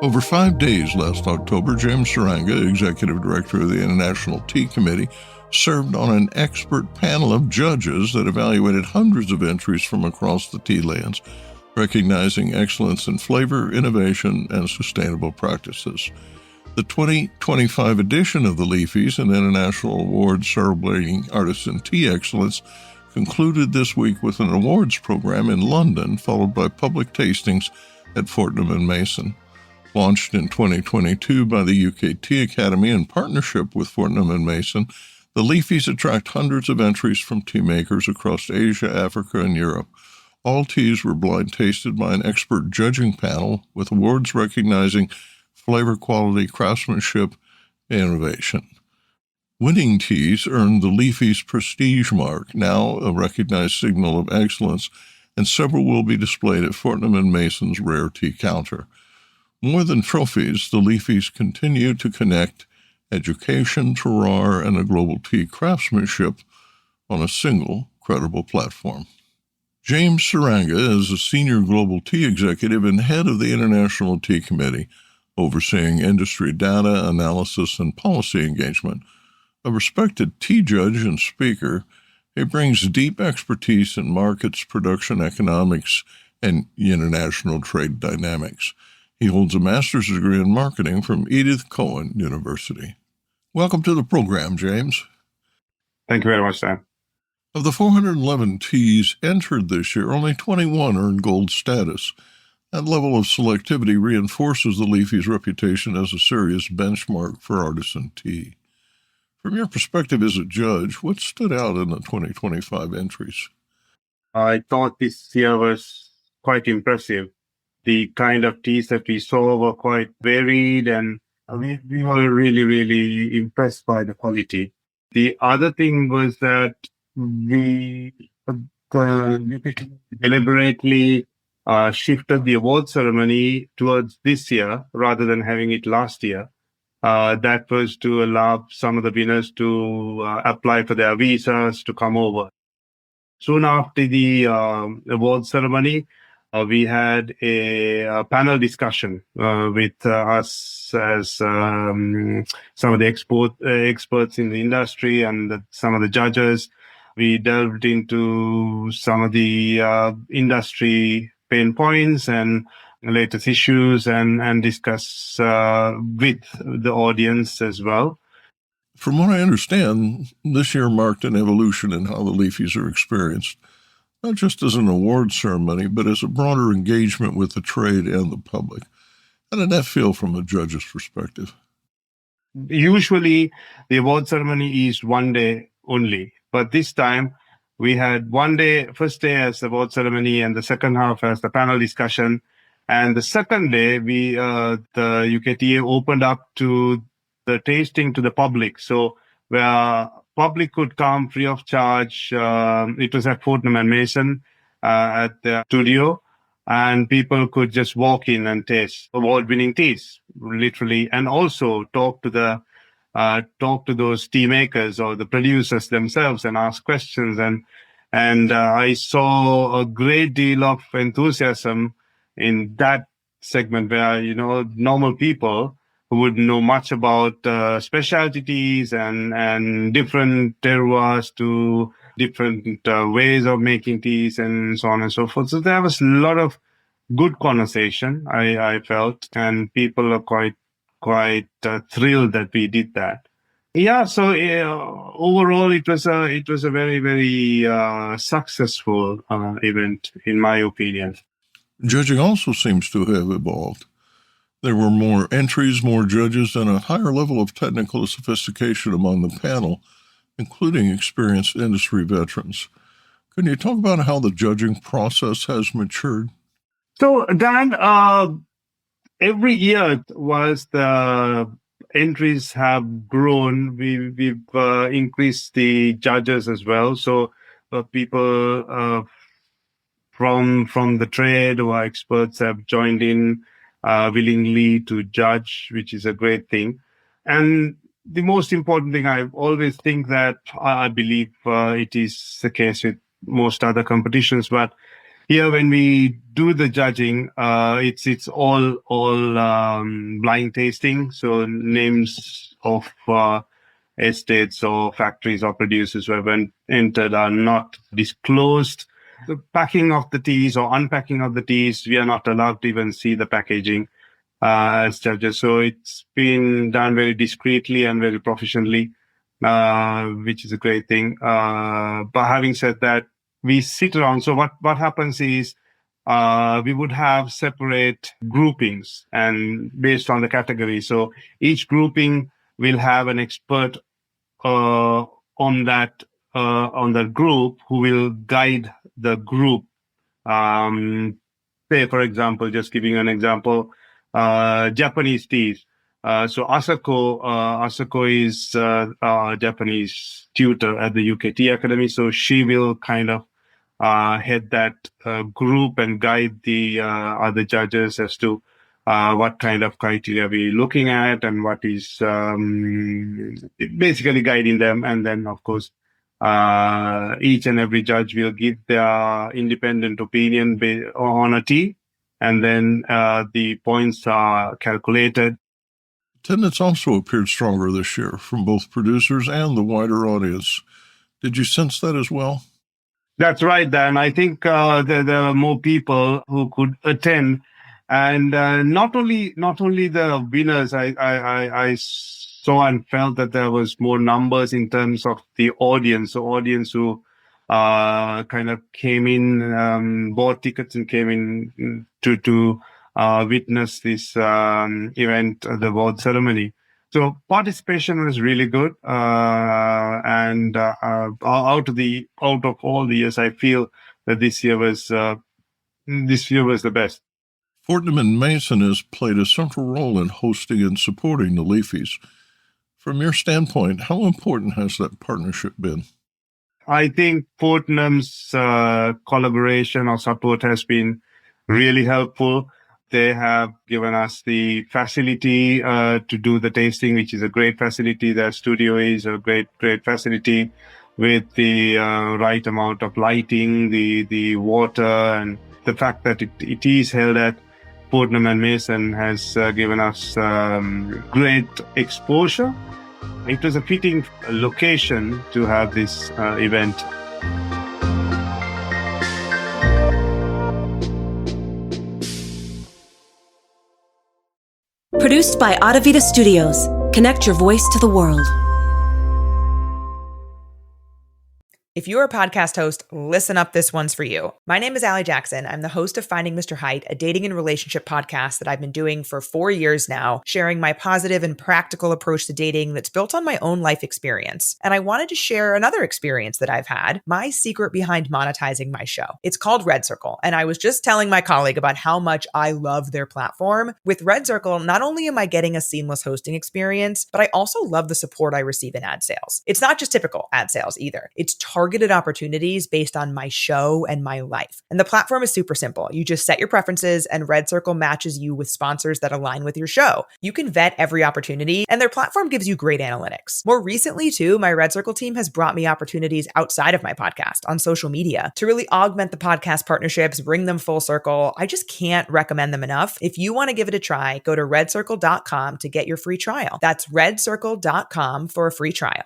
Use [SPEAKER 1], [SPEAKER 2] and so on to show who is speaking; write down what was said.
[SPEAKER 1] Over 5 days last October, James Suranga, Executive Director of the International Tea Committee, served on an expert panel of judges that evaluated hundreds of entries from across the tea lands, recognizing excellence in flavor, innovation, and sustainable practices. The 2025 edition of the Leafies, an international award celebrating artisan tea excellence, concluded this week with an awards program in London, followed by public tastings at Fortnum Mason. Launched in 2022 by the UK Tea Academy in partnership with Fortnum Mason, the Leafies attract hundreds of entries from tea makers across Asia, Africa, and Europe. All teas were blind tasted by an expert judging panel, with awards recognizing flavor quality, craftsmanship, and innovation. Winning teas earned the Leafies Prestige Mark, now a recognized signal of excellence, and several will be displayed at Fortnum Mason's rare tea counter. More than trophies, the Leafies continue to connect education, terroir, and a global tea craftsmanship on a single, credible platform. James Suranga is a senior global tea executive and head of the International Tea Committee, overseeing industry data, analysis, and policy engagement. A respected tea judge and speaker, he brings deep expertise in markets, production economics, and international trade dynamics. He holds a master's degree in marketing from Edith Cowan University. Welcome to the program, James.
[SPEAKER 2] Thank you very much, Dan.
[SPEAKER 1] Of the 411 teas entered this year, only 21 earned gold status. That level of selectivity reinforces the Leafies' reputation as a serious benchmark for artisan tea. From your perspective as a judge, what stood out in the 2025 entries?
[SPEAKER 2] I thought this year was quite impressive. The kind of teas that we saw were quite varied, and we were really, really impressed by the quality. The other thing was that we deliberately shifted the award ceremony towards this year rather than having it last year. That was to allow some of the winners to apply for their visas to come over. Soon after the award ceremony, we had a panel discussion with us as some of the experts in the industry and some of the judges. We delved into some of the industry pain points and latest issues and discuss with the audience as well.
[SPEAKER 1] From what I understand, this year marked an evolution in how the Leafies are experienced, not just as an award ceremony, but as a broader engagement with the trade and the public. How did that feel from a judge's perspective?
[SPEAKER 2] Usually, the award ceremony is one day only, but this time we had one day, first day as the award ceremony and the second half as the panel discussion. And the second day, the UKTA opened up to the tasting to the public. So where public could come free of charge, it was at Fortnum Mason at the studio, and people could just walk in and taste award-winning teas, literally, and also talk to those tea makers or the producers themselves and ask questions. And I saw a great deal of enthusiasm in that segment where, normal people who would know much about specialty teas and different terroirs to different ways of making teas and so on and so forth. So there was a lot of good conversation, I felt, and people are quite thrilled that we did that. Yeah, so overall, it was a very, very successful event, in my opinion.
[SPEAKER 1] Judging also seems to have evolved. There were more entries, more judges, and a higher level of technical sophistication among the panel, including experienced industry veterans. Can you talk about how the judging process has matured?
[SPEAKER 2] So, Dan, every year was the entries have grown. We've increased the judges as well. So people from the trade or experts have joined in willingly to judge, which is a great thing. And the most important thing, I always think that I believe it is the case with most other competitions, but here when we do the judging, it's all blind tasting. So names of estates or factories or producers who have entered are not disclosed. The packing of the teas or unpacking of the teas, we are not allowed to even see the packaging as judges. So it's been done very discreetly and very professionally, which is a great thing. But having said that, we sit around. So what happens is we would have separate groupings and based on the category. So each grouping will have an expert on that group who will guide the group. Say, for example, just giving an example, Japanese teas. So Asako is a Japanese tutor at the UK Tea Academy. So she will kind of head that group and guide the other judges as to what kind of criteria we're looking at and what is basically guiding them. And then, of course, each and every judge will give their independent opinion on a tea, and then the points are calculated.
[SPEAKER 1] Attendance also appeared stronger this year from both producers and the wider audience. Did you sense that as well?
[SPEAKER 2] That's right, Dan. I think there are more people who could attend, and not only the winners. I saw and felt that there was more numbers in terms of the audience. So audience who kind of came in, bought tickets and came in to witness this event, the award ceremony. So participation was really good, and out of all the years, I feel that this year was the best.
[SPEAKER 1] Fortnum Mason has played a central role in hosting and supporting the Leafies. From your standpoint, how important has that partnership been?
[SPEAKER 2] I think Fortnum's collaboration or support has been really helpful. They have given us the facility to do the tasting, which is a great facility. Their studio is a great facility with the right amount of lighting, the water, and the fact that it is held at Fortnum and Mason has given us great exposure. It was a fitting location to have this event.
[SPEAKER 3] Produced by Adavita Studios. Connect your voice to the world.
[SPEAKER 4] If you're a podcast host, listen up, this one's for you. My name is Allie Jackson. I'm the host of Finding Mr. Height, a dating and relationship podcast that I've been doing for 4 years now, sharing my positive and practical approach to dating that's built on my own life experience. And I wanted to share another experience that I've had, my secret behind monetizing my show. It's called Red Circle, and I was just telling my colleague about how much I love their platform. With Red Circle, not only am I getting a seamless hosting experience, but I also love the support I receive in ad sales. It's not just typical ad sales either. It's targeted opportunities based on my show and my life. And the platform is super simple. You just set your preferences and Red Circle matches you with sponsors that align with your show. You can vet every opportunity and their platform gives you great analytics. More recently too, my Red Circle team has brought me opportunities outside of my podcast on social media to really augment the podcast partnerships, bring them full circle. I just can't recommend them enough. If you want to give it a try, go to redcircle.com to get your free trial. That's redcircle.com for a free trial.